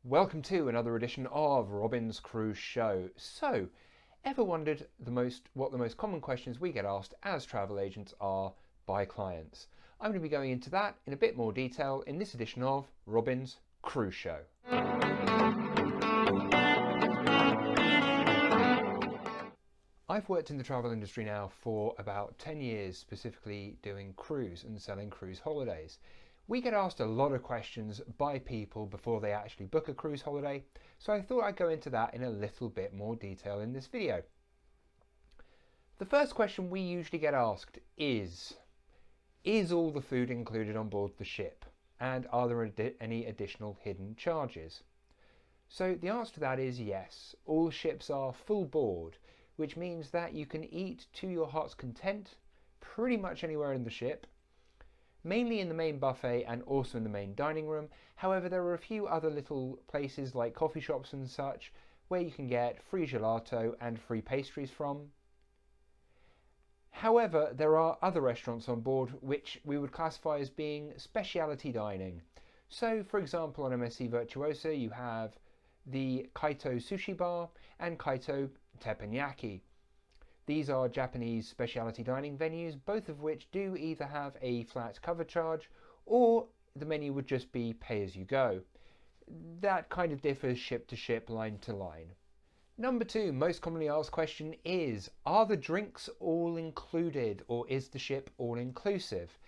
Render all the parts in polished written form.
Welcome to another edition of Robin's Cruise Show. So, ever wondered what the most common questions we get asked as travel agents are by clients? I'm going to be going into that in a bit more detail in this edition of Robin's Cruise Show. I've worked in the travel industry now for about 10 years, specifically doing cruise and selling cruise holidays. We get asked a lot of questions by people before they actually book a cruise holiday, so I thought I'd go into that in a little bit more detail in this video. The first question we usually get asked is all the food included on board the ship? And are there any additional hidden charges? So the answer to that is yes. All ships are full board, which means that you can eat to your heart's content pretty much anywhere in the ship, mainly in the main buffet and also in the main dining room. However, there are a few other little places like coffee shops and such where you can get free gelato and free pastries from. However, there are other restaurants on board which we would classify as being specialty dining. So, for example, on MSC Virtuosa you have the Kaito Sushi Bar and Kaito Teppanyaki. These are Japanese specialty dining venues, both of which do either have a flat cover charge or the menu would just be pay as you go. That kind of differs ship to ship, line to line. Number two, most commonly asked question is, are the drinks all included or is the ship all inclusive?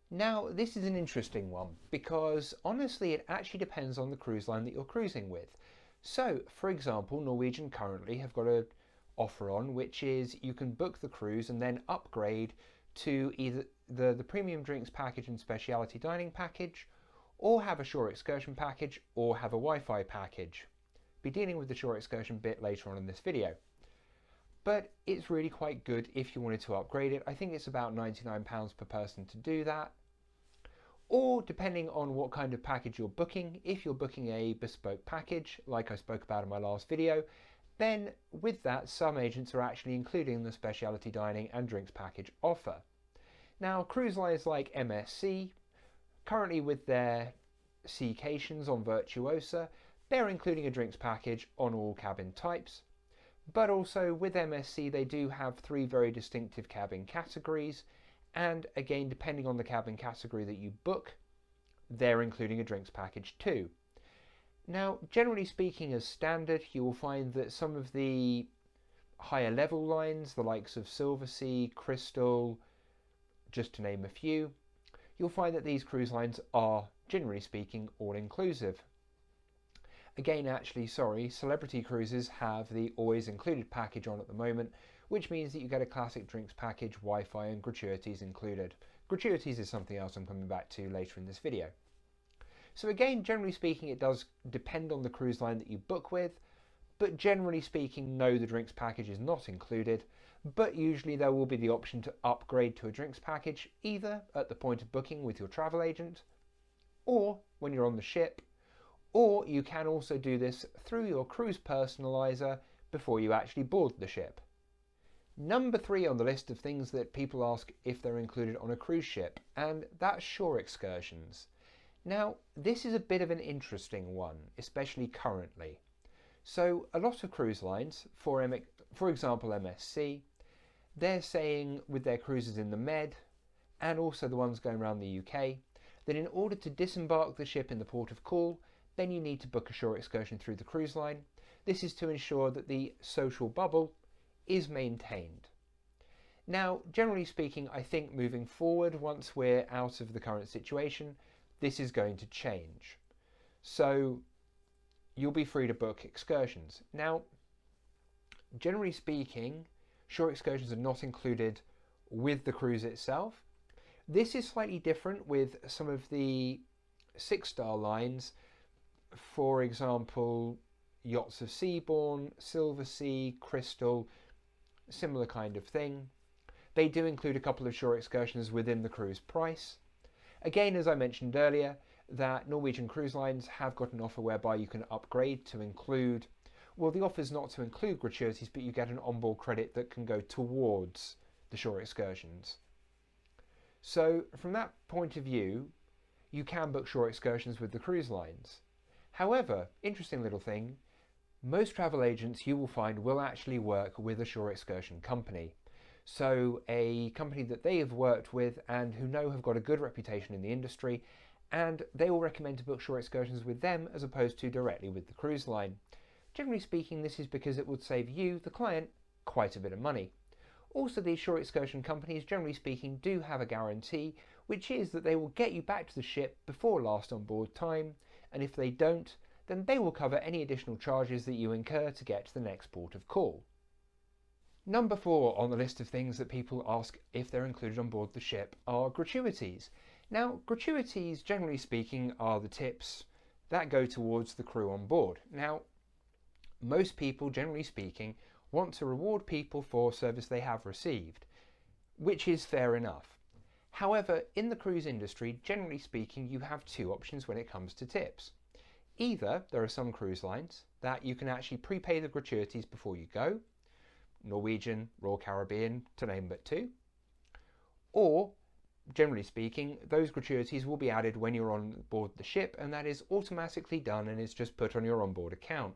Now, this is an interesting one because honestly it actually depends on the cruise line that you're cruising with. So, for example, Norwegian currently have got a offer on, which is you can book the cruise and then upgrade to either the premium drinks package and specialty dining package, or have a shore excursion package, or have a Wi-Fi package. Be dealing with the shore excursion bit later on in this video. But it's really quite good if you wanted to upgrade it. I think it's about £99 per person to do that. Or depending on what kind of package you're booking, if you're booking a bespoke package, like I spoke about in my last video, then with that some agents are actually including the specialty dining and drinks package offer. Now cruise lines like MSC, currently with their Seacations on Virtuosa, they're including a drinks package on all cabin types. But also with MSC they do have three very distinctive cabin categories, and again depending on the cabin category that you book, they're including a drinks package too. Now, generally speaking, as standard, you will find that some of the higher level lines, the likes of Silversea, Crystal, just to name a few, you'll find that these cruise lines are, generally speaking, all-inclusive. Again, actually, Celebrity Cruises have the always included package on at the moment, which means that you get a classic drinks package, Wi-Fi and gratuities included. Gratuities is something else I'm coming back to later in this video. So again, generally speaking, it does depend on the cruise line that you book with, but generally speaking, no, the drinks package is not included, but usually there will be the option to upgrade to a drinks package, either at the point of booking with your travel agent, or when you're on the ship, or you can also do this through your cruise personalizer before you actually board the ship. Number three on the list of things that people ask if they're included on a cruise ship, and that's shore excursions. Now, this is a bit of an interesting one, especially currently. So, a lot of cruise lines, for example MSC, they're saying with their cruises in the Med, and also the ones going around the UK, that in order to disembark the ship in the port of call, then you need to book a shore excursion through the cruise line. This is to ensure that the social bubble is maintained. Now, generally speaking, I think moving forward, once we're out of the current situation, this is going to change. So you'll be free to book excursions. Now, generally speaking, shore excursions are not included with the cruise itself. This is slightly different with some of the 6-star lines. For example, Yachts of Seabourn, Silversea, Crystal, similar kind of thing. They do include a couple of shore excursions within the cruise price. Again, as I mentioned earlier, that Norwegian Cruise Lines have got an offer whereby you can upgrade to include, well, the offer is not to include gratuities, but you get an onboard credit that can go towards the shore excursions. So from that point of view, you can book shore excursions with the cruise lines. However, interesting little thing, most travel agents you will find will actually work with a shore excursion company. So a company that they have worked with and who know have got a good reputation in the industry, and they will recommend to book shore excursions with them as opposed to directly with the cruise line. Generally speaking, this is because it would save you, the client, quite a bit of money. Also, these shore excursion companies, generally speaking, do have a guarantee, which is that they will get you back to the ship before last on board time, and if they don't, then they will cover any additional charges that you incur to get to the next port of call. Number 4 on the list of things that people ask if they're included on board the ship are gratuities. Now, gratuities, generally speaking, are the tips that go towards the crew on board. Now, most people, generally speaking, want to reward people for service they have received, which is fair enough. However, in the cruise industry, generally speaking, you have two options when it comes to tips. Either there are some cruise lines that you can actually prepay the gratuities before you go, Norwegian, Royal Caribbean, to name but two. Or, generally speaking, those gratuities will be added when you're on board the ship, and that is automatically done and is just put on your onboard account.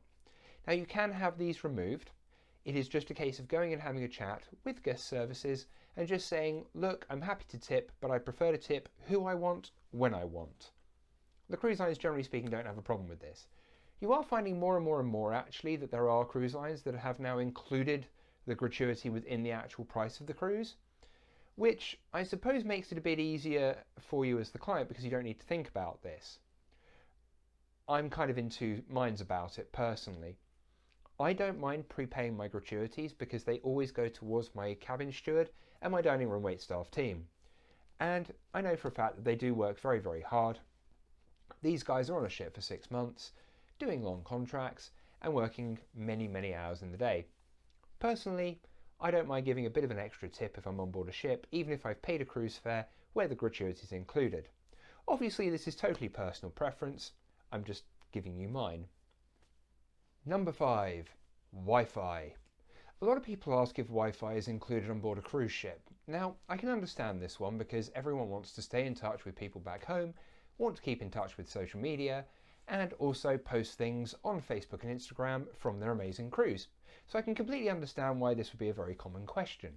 Now, you can have these removed. It is just a case of going and having a chat with guest services and just saying, look, I'm happy to tip, but I prefer to tip who I want, when I want. The cruise lines, generally speaking, don't have a problem with this. You are finding more and more actually that there are cruise lines that have now included the gratuity within the actual price of the cruise, which I suppose makes it a bit easier for you as the client because you don't need to think about this. I'm kind of in two minds about it personally. I don't mind prepaying my gratuities because they always go towards my cabin steward and my dining room waitstaff team. And I know for a fact that they do work very, very hard. These guys are on a ship for 6 months, doing long contracts and working many hours in the day. Personally, I don't mind giving a bit of an extra tip if I'm on board a ship, even if I've paid a cruise fare where the gratuity is included. Obviously, this is totally personal preference. I'm just giving you mine. Number 5, Wi-Fi. A lot of people ask if Wi-Fi is included on board a cruise ship. Now, I can understand this one because everyone wants to stay in touch with people back home, want to keep in touch with social media, and also post things on Facebook and Instagram from their amazing cruise. So I can completely understand why this would be a very common question.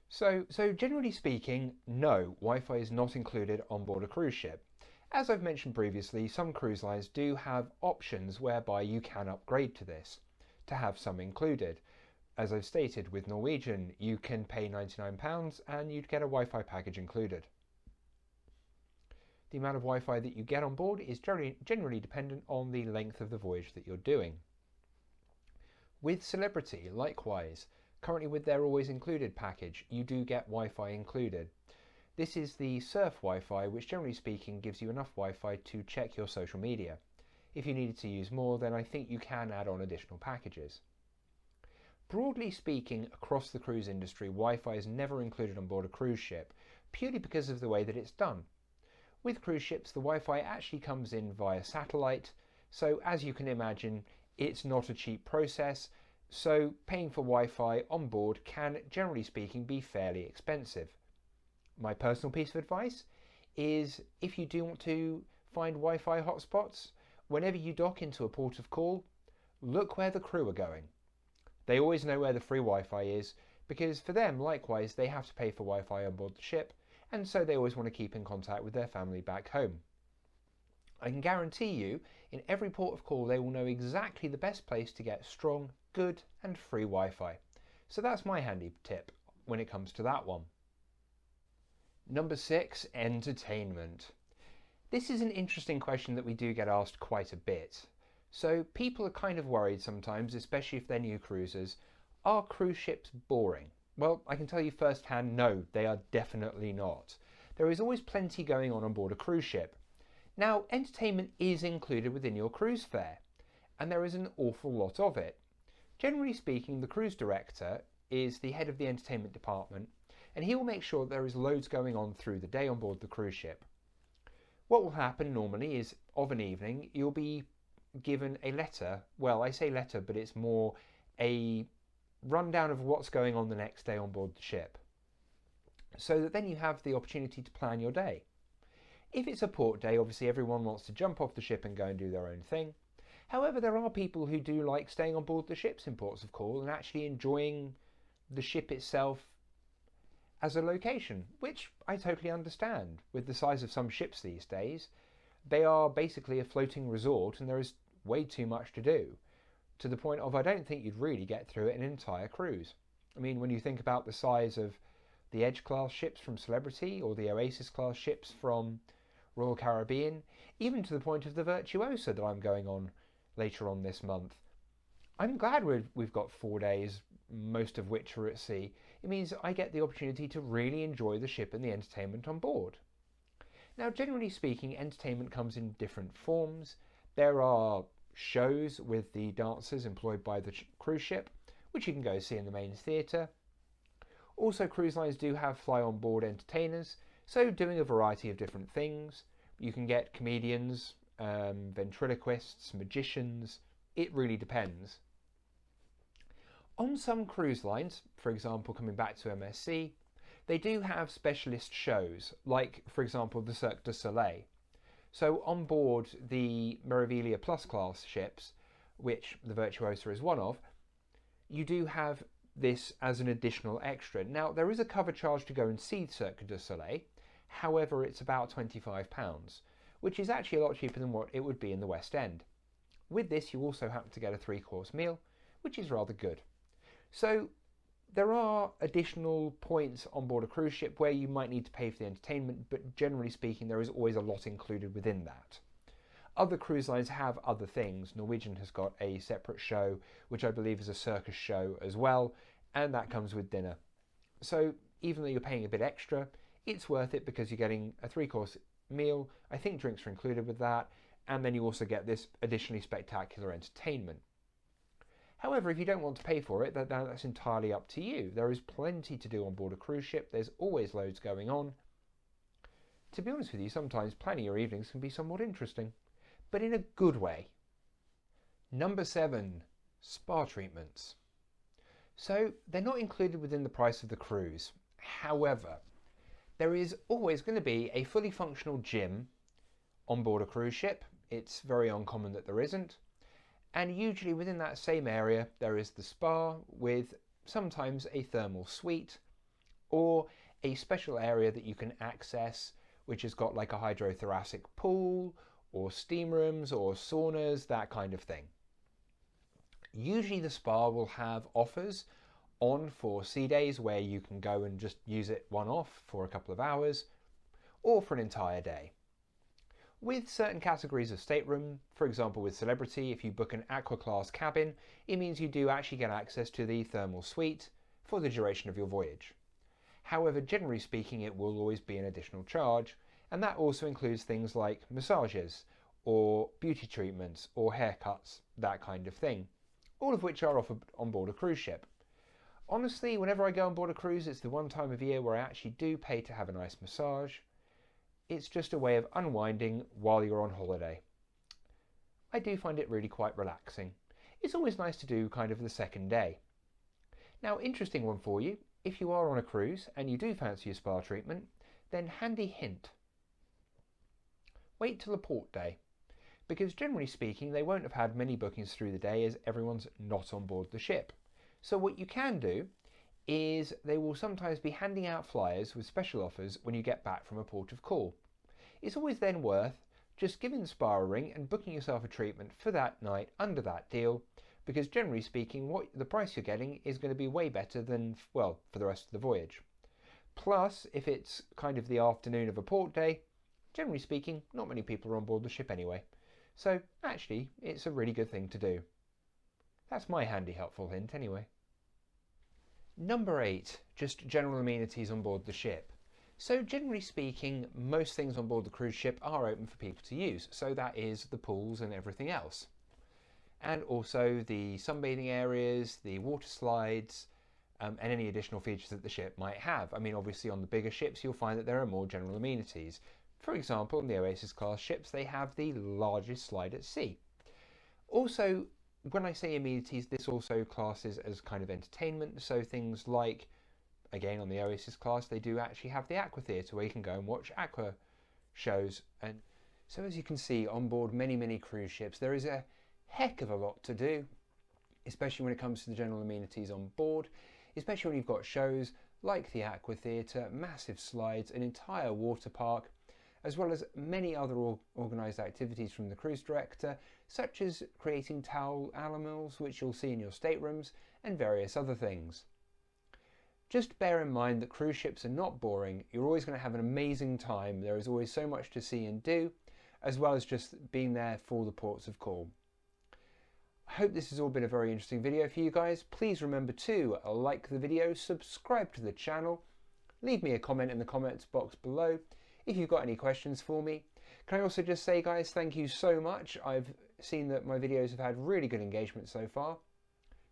So generally speaking, no, Wi-Fi is not included on board a cruise ship. As I've mentioned previously, some cruise lines do have options whereby you can upgrade to this, to have some included. As I've stated, with Norwegian, you can pay £99 and you'd get a Wi-Fi package included. The amount of Wi-Fi that you get on board is generally dependent on the length of the voyage that you're doing. With Celebrity, likewise, currently with their always included package, you do get Wi-Fi included. This is the Surf Wi-Fi, which generally speaking gives you enough Wi-Fi to check your social media. If you needed to use more, then I think you can add on additional packages. Broadly speaking, across the cruise industry, Wi-Fi is never included on board a cruise ship, purely because of the way that it's done. With cruise ships, the Wi-Fi actually comes in via satellite, so as you can imagine, it's not a cheap process, so paying for Wi-Fi on board can, generally speaking, be fairly expensive. My personal piece of advice is if you do want to find Wi-Fi hotspots, whenever you dock into a port of call, look where the crew are going. They always know where the free Wi-Fi is, because for them, likewise, they have to pay for Wi-Fi on board the ship, and so they always want to keep in contact with their family back home. I can guarantee you, in every port of call, they will know exactly the best place to get strong, good, and free Wi-Fi. So that's my handy tip when it comes to that one. Number 6, entertainment. This is an interesting question that we do get asked quite a bit. So people are kind of worried sometimes, especially if they're new cruisers. Are cruise ships boring? Well, I can tell you firsthand, no, they are definitely not. There is always plenty going on board a cruise ship. Now, entertainment is included within your cruise fare, and there is an awful lot of it. Generally speaking, the cruise director is the head of the entertainment department, and he will make sure that there is loads going on through the day on board the cruise ship. What will happen normally is, of an evening, you'll be given a letter. Well, I say letter, but it's more a rundown of what's going on the next day on board the ship, so that then you have the opportunity to plan your day. If it's a port day, obviously everyone wants to jump off the ship and go and do their own thing, However, there are people who do like staying on board the ships in ports of call and actually enjoying the ship itself as a location, which I totally understand. With the size of some ships these days, they are basically a floating resort and there is way too much to do, to the point of I don't think you'd really get through it in an entire cruise. I mean, when you think about the size of the Edge class ships from Celebrity or the Oasis class ships from Royal Caribbean, even to the point of the Virtuosa that I'm going on later on this month, I'm glad we've got 4 days, most of which are at sea. It means I get the opportunity to really enjoy the ship and the entertainment on board. Now, generally speaking, entertainment comes in different forms. There are shows with the dancers employed by the cruise ship, which you can go see in the main theatre. Also, cruise lines do have fly-on-board entertainers, so doing a variety of different things. You can get comedians, ventriloquists, magicians. It really depends. On some cruise lines, for example coming back to MSC, they do have specialist shows, like for example the Cirque du Soleil. So on board the Meraviglia Plus class ships, which the Virtuosa is one of, you do have this as an additional extra. Now there is a cover charge to go and see Cirque du Soleil, however it's about £25, which is actually a lot cheaper than what it would be in the West End. With this you also happen to get a 3-course meal, which is rather good. So there are additional points on board a cruise ship where you might need to pay for the entertainment, but generally speaking there is always a lot included within that. Other cruise lines have other things. Norwegian has got a separate show, which I believe is a circus show as well, and that comes with dinner. So even though you're paying a bit extra, it's worth it because you're getting a 3-course meal. I think drinks are included with that, and then you also get this additionally spectacular entertainment. However, if you don't want to pay for it, that's entirely up to you. There is plenty to do on board a cruise ship. There's always loads going on. To be honest with you, sometimes planning your evenings can be somewhat interesting, but in a good way. Number 7, spa treatments. So they're not included within the price of the cruise. However, there is always going to be a fully functional gym on board a cruise ship. It's very uncommon that there isn't. And usually within that same area there is the spa with sometimes a thermal suite or a special area that you can access which has got like a hydrothoracic pool or steam rooms or saunas, that kind of thing. Usually the spa will have offers on for sea days where you can go and just use it one-off for a couple of hours or for an entire day. With certain categories of stateroom, for example with Celebrity, if you book an Aqua Class cabin, it means you do actually get access to the thermal suite for the duration of your voyage. However, generally speaking, it will always be an additional charge, and that also includes things like massages, or beauty treatments, or haircuts, that kind of thing, all of which are offered on board a cruise ship. Honestly, whenever I go on board a cruise, it's the one time of year where I actually do pay to have a nice massage. It's just a way of unwinding while you're on holiday. I do find it really quite relaxing. It's always nice to do kind of the second day. Now, interesting one for you, if you are on a cruise and you do fancy a spa treatment, then handy hint. Wait till the port day, because generally speaking they won't have had many bookings through the day as everyone's not on board the ship. So what you can do is they will sometimes be handing out flyers with special offers when you get back from a port of call. It's always then worth just giving the spa a ring and booking yourself a treatment for that night under that deal, because generally speaking what the price you're getting is going to be way better than, well, for the rest of the voyage. Plus, if it's kind of the afternoon of a port day, generally speaking not many people are on board the ship anyway. So actually it's a really good thing to do. That's my handy helpful hint anyway. Number 8, just general amenities on board the ship. So generally speaking, most things on board the cruise ship are open for people to use. So that is the pools and everything else. And also the sunbathing areas, the water slides, and any additional features that the ship might have. I mean, obviously on the bigger ships you'll find that there are more general amenities. For example, on the Oasis class ships they have the largest slide at sea. Also, when I say amenities, this also classes as kind of entertainment, so things like, again on the Oasis class, they do actually have the aqua theatre where you can go and watch aqua shows. And so as you can see on board many cruise ships there is a heck of a lot to do, especially when it comes to the general amenities on board, especially when you've got shows like the Aqua Theatre, massive slides, an entire water park, as well as many other organised activities from the cruise director, such as creating towel animals, which you'll see in your staterooms, and various other things. Just bear in mind that cruise ships are not boring. You're always going to have an amazing time. There is always so much to see and do, as well as just being there for the ports of call. I hope this has all been a very interesting video for you guys. Please remember to like the video, subscribe to the channel, leave me a comment in the comments box below if you've got any questions for me. Can I also just say, guys, thank you so much. I've seen that my videos have had really good engagement so far,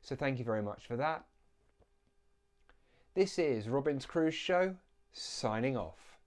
so thank you very much for that. This is Robin's Cruise Show, signing off.